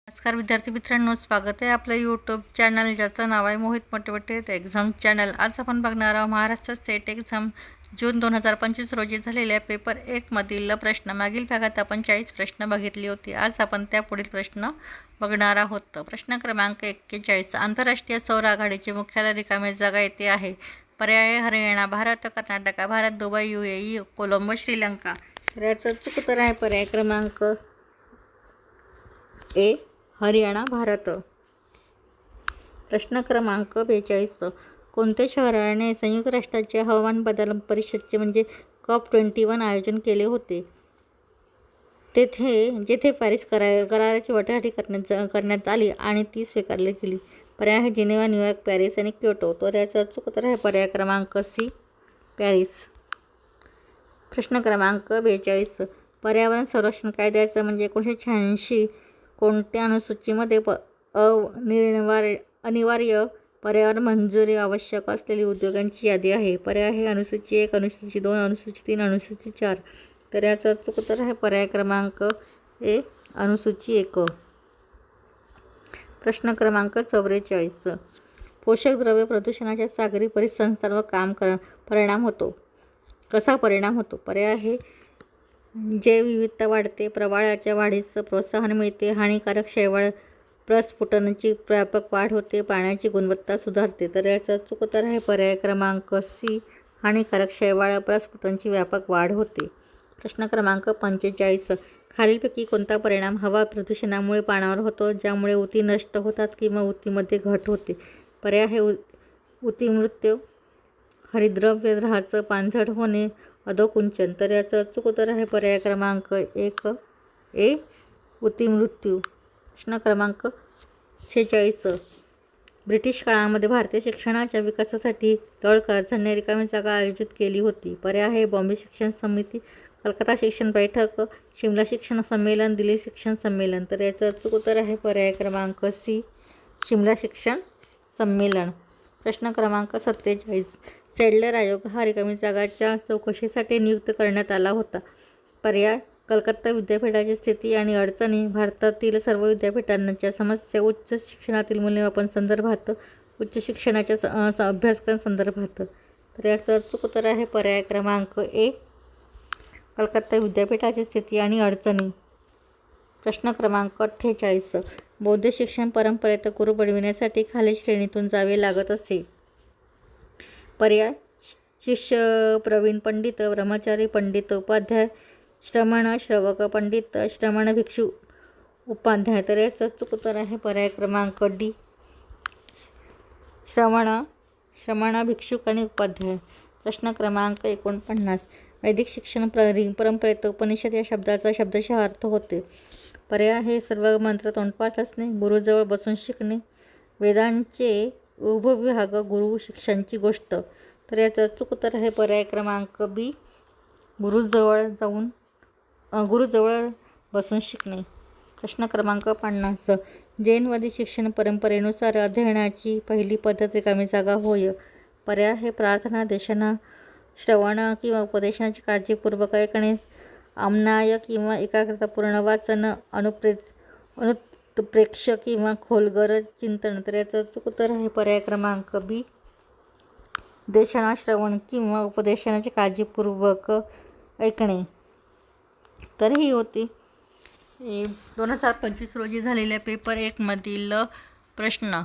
नमस्कार विद्यार्थी मित्रांनो, स्वागत आहे आपलं यूट्यूब चॅनल ज्याचं नाव आहे मोहित मोटिवेटेड एक्झाम चॅनल। आज आपण बघणार आहोत महाराष्ट्र स्टेट एक्झाम जून 2025 रोजी झालेल्या पेपर 1 मधील प्रश्न। मागील भागात आपण 40 प्रश्न बघितली होती। आज आपण त्या पुढील प्रश्न बघणार आहोत। प्रश्न क्रमांक 41, आंतरराष्ट्रीय सौर आघाडीचे मुख्यालय रिकामे जागा येथे आहे। पर्याय हरियाणा भारत, कर्नाटक भारत, दुबई UAE, कोलंबो श्रीलंका। तर याचं चूक उत्तर आहे पर्याय क्रमांक ए हरियाणा भारत। प्रश्न क्रमांक 42, कोणत्या शहराने संयुक्त राष्ट्राचे हवामान बदल परिषदेचे म्हणजे COP21 आयोजन केले होते? जेथे पॅरिस कराराची वाटाघाटी करण्यात आली आणि ती स्वीकारली गेली? पर्याय आहे जिनेवा, न्यूयॉर्क, पॅरिस आणि क्योटो। तर याचा चूक उत्तर आहे पर्याय क्रमांक सी पॅरिस। प्रश्न क्रमांक 42, पर्यावरण संरक्षण कायद्याचं म्हणजे 1986 कोणत्या अनुसूचीमध्ये अनिवार्य पर्यावरण मंजुरी आवश्यक असलेली उद्योगांची यादी आहे? पर्याय आहे अनुसूची 1, अनुसूची 2, अनुसूची 3, अनुसूची 4। तर याचा चूक उत्तर आहे पर्याय क्रमांक ए अनुसूची 1। प्रश्न क्रमांक 44, पोषक द्रव्य प्रदूषणाच्या सागरी परिसंस्थांवर परिणाम होतो कसा परिणाम होतो? पर्याय आहे जैवविविधता वाढते, प्रवाळाच्या वाढीस प्रोत्साहन मिळते, हानिकारक शैवाल प्रस्फुटनाची व्यापक वाढ होते, पाण्याची गुणवत्ता सुधारते। तर याचा चूक उत्तर आहे पर्याय क्रमांक सी हानिकारक शैवाल प्रस्फुटनाची व्यापक वाढ होते। प्रश्न क्रमांक 45, खालीलपैकी कोणता परिणाम हवा प्रदूषणामुळे पाण्यावर होतो ज्यामुळे ऊती नष्ट होतात किंवा ऊतीमध्ये घट होते? पर्याय आहे ऊतीमृत्यू, हरितद्रव्य ऱ्हास, पाणझड होणे, अधोकुंचन। तर याचं चूक उत्तर आहे पर्याय क्रमांक 1 ए ऊतीमृत्यू। प्रश्न क्रमांक 46, ब्रिटिश काळामध्ये भारतीय शिक्षणाच्या विकासासाठी तळ कारखाने रिकामी जागा आयोजित केली होती? पर्याय आहे बॉम्बे शिक्षण समिती, कलकत्ता शिक्षण बैठक, शिमला शिक्षण संमेलन, दिल्ली शिक्षण संमेलन। तर याचं चूक उत्तर आहे पर्याय क्रमांक सी शिमला शिक्षण संमेलन। प्रश्न क्रमांक 47, सॅडलर आयोग हा रिकामी जागांच्या चौकशीसाठी नियुक्त करण्यात आला होता? पर्याय कलकत्ता विद्यापीठाची स्थिती आणि अडचणी, भारतातील सर्व विद्यापीठांच्या समस्या, उच्च शिक्षणातील मूल्यमापन संदर्भात, उच्च शिक्षणाच्या अभ्यासक्रम संदर्भात। तर याचं चूक उत्तर आहे पर्याय क्रमांक ए कलकत्ता विद्यापीठाची स्थिती आणि अडचणी। प्रश्न क्रमांक 48, बौद्ध शिक्षण परंपरेत गुरु बनविण्यासाठी खालील श्रेणीतून जावे लागत असे? पर्याय शिष्य, प्रवीण पंडित, ब्रह्मचारी पंडित, उपाध्याय, श्रमण श्रवक पंडित, श्रमण भिक्षू उपाध्याय। तर याचं चूक उत्तर आहे पर्याय क्रमांक डी श्रमण भिक्षुक आणि उपाध्याय। प्रश्न क्रमांक 49, वैदिक शिक्षण परंपरेत उपनिषद या शब्दाचा शब्दशः अर्थ होते? पर्याय आहे सर्व मंत्र तोंडपाठ असणे, गुरुजवळ बसून शिकणे, वेदांचे उपविभाग, गुरु शिष्यांची गोष्ट। तर याचं चूक उत्तर आहे पर्याय क्रमांक बी गुरुजवळ बसून शिकणे। प्रश्न क्रमांक 50, जैनवादी शिक्षण परंपरेनुसार अध्ययनाची पहिली पद्धत रिकामी जागा होय? पर्याय आहे प्रार्थना, देशना, श्रवण किंवा उपदेशाची काळजीपूर्वक ऐकणे, आमनाय किंवा एकाग्रतापूर्ण वाचन, अनुत्प्रेक्ष किंवा खोलगर चिंतन। तर याचं चूक उत्तर आहे पर्याय क्रमांक बी देशना, श्रवण किंवा उपदेशाची काळजीपूर्वक ऐकणे। तर ही होती 2025 रोजी झालेल्या पेपर 1 मधील प्रश्न।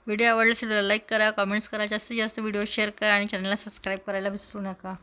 व्हिडिओ आवडल्यास लाईक करा, कमेंट्स करा, जास्तीत जास्त व्हिडिओ शेअर करा आणि चॅनलला सबस्क्राईब करायला विसरू नका।